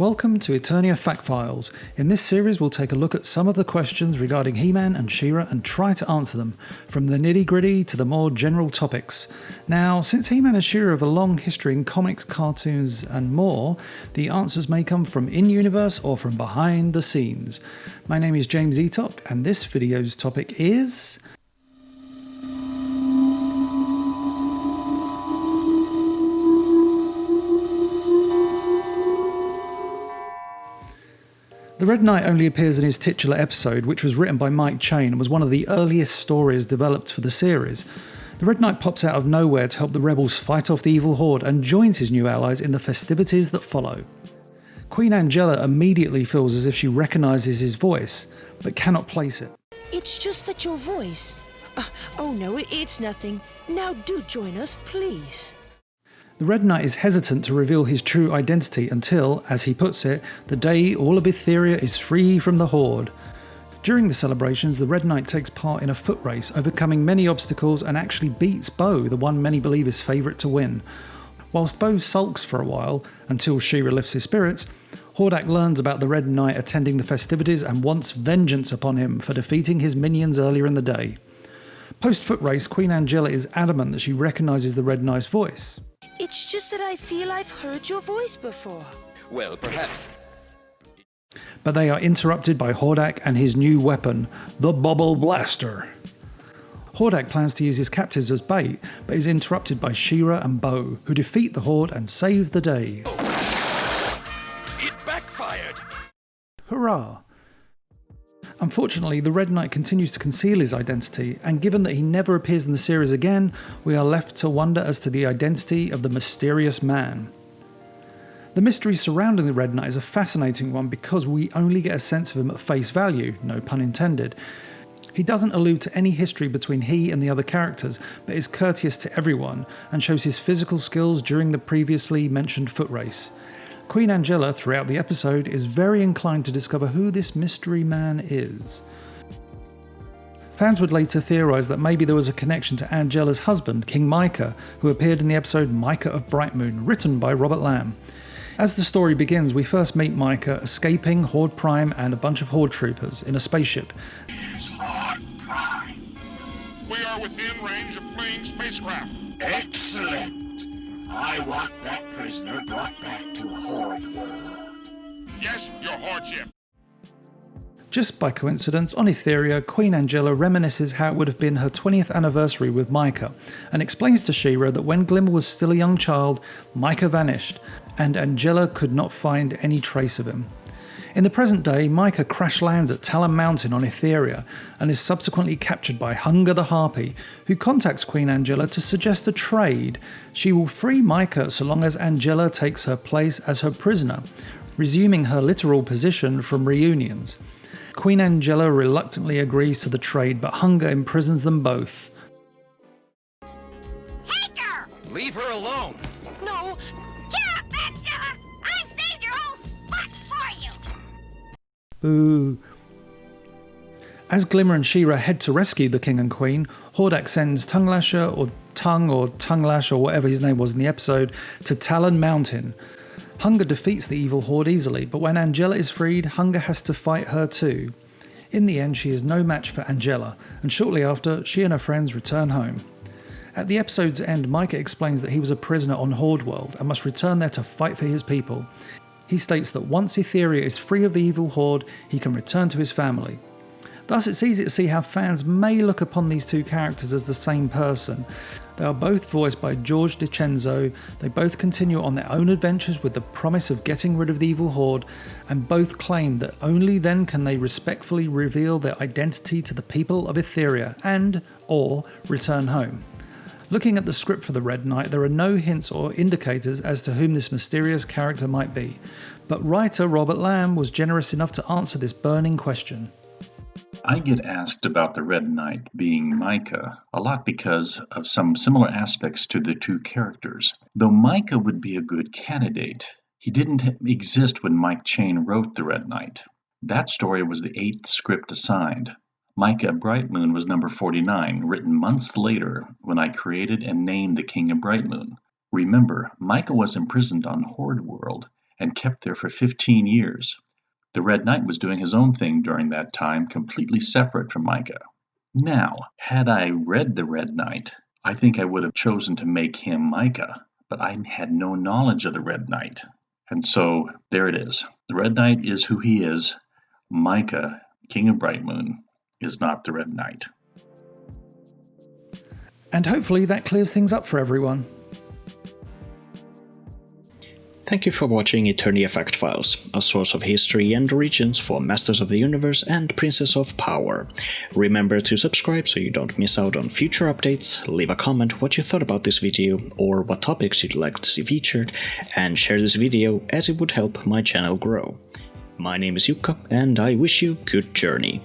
Welcome to Eternia Fact Files. In this series we'll take a look at some of the questions regarding He-Man and She-Ra and try to answer them, from the nitty-gritty to the more general topics. Now, since He-Man and She-Ra have a long history in comics, cartoons and more, the answers may come from in-universe or from behind the scenes. My name is James Eatock and this video's topic is... The Red Knight only appears in his titular episode, which was written by Mike Chain and was one of the earliest stories developed for the series. The Red Knight pops out of nowhere to help the rebels fight off the evil Horde and joins his new allies in the festivities that follow. Queen Angela immediately feels as if she recognises his voice, but cannot place it. It's just that your voice... oh no, it's nothing. Now do join us, please. The Red Knight is hesitant to reveal his true identity until, as he puts it, the day all of Etheria is free from the Horde. During the celebrations, the Red Knight takes part in a foot race, overcoming many obstacles and actually beats Bo, the one many believe is favourite to win. Whilst Bo sulks for a while, until She-Ra lifts his spirits, Hordak learns about the Red Knight attending the festivities and wants vengeance upon him for defeating his minions earlier in the day. Post-foot race, Queen Angela is adamant that she recognises the Red Knight's voice. It's just that I feel I've heard your voice before. Well, perhaps. But they are interrupted by Hordak and his new weapon, the Bubble Blaster. Hordak plans to use his captives as bait, but is interrupted by She-Ra and Bo, who defeat the Horde and save the day. It backfired! Hurrah! Unfortunately, the Red Knight continues to conceal his identity, and given that he never appears in the series again, we are left to wonder as to the identity of the mysterious man. The mystery surrounding the Red Knight is a fascinating one because we only get a sense of him at face value, no pun intended. He doesn't allude to any history between he and the other characters, but is courteous to everyone and shows his physical skills during the previously mentioned foot race. Queen Angela, throughout the episode, is very inclined to discover who this mystery man is. Fans would later theorise that maybe there was a connection to Angela's husband, King Micah, who appeared in the episode Micah of Brightmoon, written by Robert Lamb. As the story begins, we first meet Micah escaping Horde Prime and a bunch of Horde troopers in a spaceship. It's Horde Prime. We are within range of fleeing spacecraft. Excellent. I want that prisoner brought back to Horde World. Yes, your Hordeship. Just by coincidence, on Etheria, Queen Angela reminisces how it would have been her 20th anniversary with Micah, and explains to She-Ra that when Glimmer was still a young child, Micah vanished, and Angela could not find any trace of him. In the present day, Micah crash lands at Talon Mountain on Etheria and is subsequently captured by Hunger the Harpy, who contacts Queen Angela to suggest a trade. She will free Micah so long as Angela takes her place as her prisoner, resuming her literal position from reunions. Queen Angela reluctantly agrees to the trade, but Hunger imprisons them both. Take her! Leave her alone! No! Get up, Angela! I've saved your whole spot for you! Boo. As Glimmer and She-Ra head to rescue the King and Queen, Hordak sends Tongue or Tongue-Lash or whatever his name was in the episode to Talon Mountain. Hunger defeats the evil Horde easily, but when Angela is freed, Hunger has to fight her too. In the end, she is no match for Angela, and shortly after, she and her friends return home. At the episode's end, Micah explains that he was a prisoner on Horde World and must return there to fight for his people. He states that once Etheria is free of the evil Horde, he can return to his family. Thus, it's easy to see how fans may look upon these two characters as the same person. They are both voiced by George DiCenzo, they both continue on their own adventures with the promise of getting rid of the evil Horde, and both claim that only then can they respectfully reveal their identity to the people of Etheria or return home. Looking at the script for the Red Knight, there are no hints or indicators as to whom this mysterious character might be, but writer Robert Lamb was generous enough to answer this burning question. I get asked about the Red Knight being Micah a lot because of some similar aspects to the two characters, though Micah would be a good candidate. He didn't exist when Mike Chain wrote the Red Knight. That story was the 8th script assigned. Micah of Brightmoon was number 49, written months later when I created and named the King of Brightmoon. Remember, Micah was imprisoned on Horde World, and kept there for 15 years. The Red Knight was doing his own thing during that time, completely separate from Micah. Now, had I read the Red Knight, I think I would have chosen to make him Micah, but I had no knowledge of the Red Knight. And so, there it is. The Red Knight is who he is. Micah, King of Brightmoon, is not the Red Knight. And hopefully that clears things up for everyone. Thank you for watching Eternia Fact Files, a source of history and origins for Masters of the Universe and Princes of Power. Remember to subscribe so you don't miss out on future updates, leave a comment what you thought about this video or what topics you'd like to see featured, and share this video as it would help my channel grow. My name is Jukka and I wish you good journey.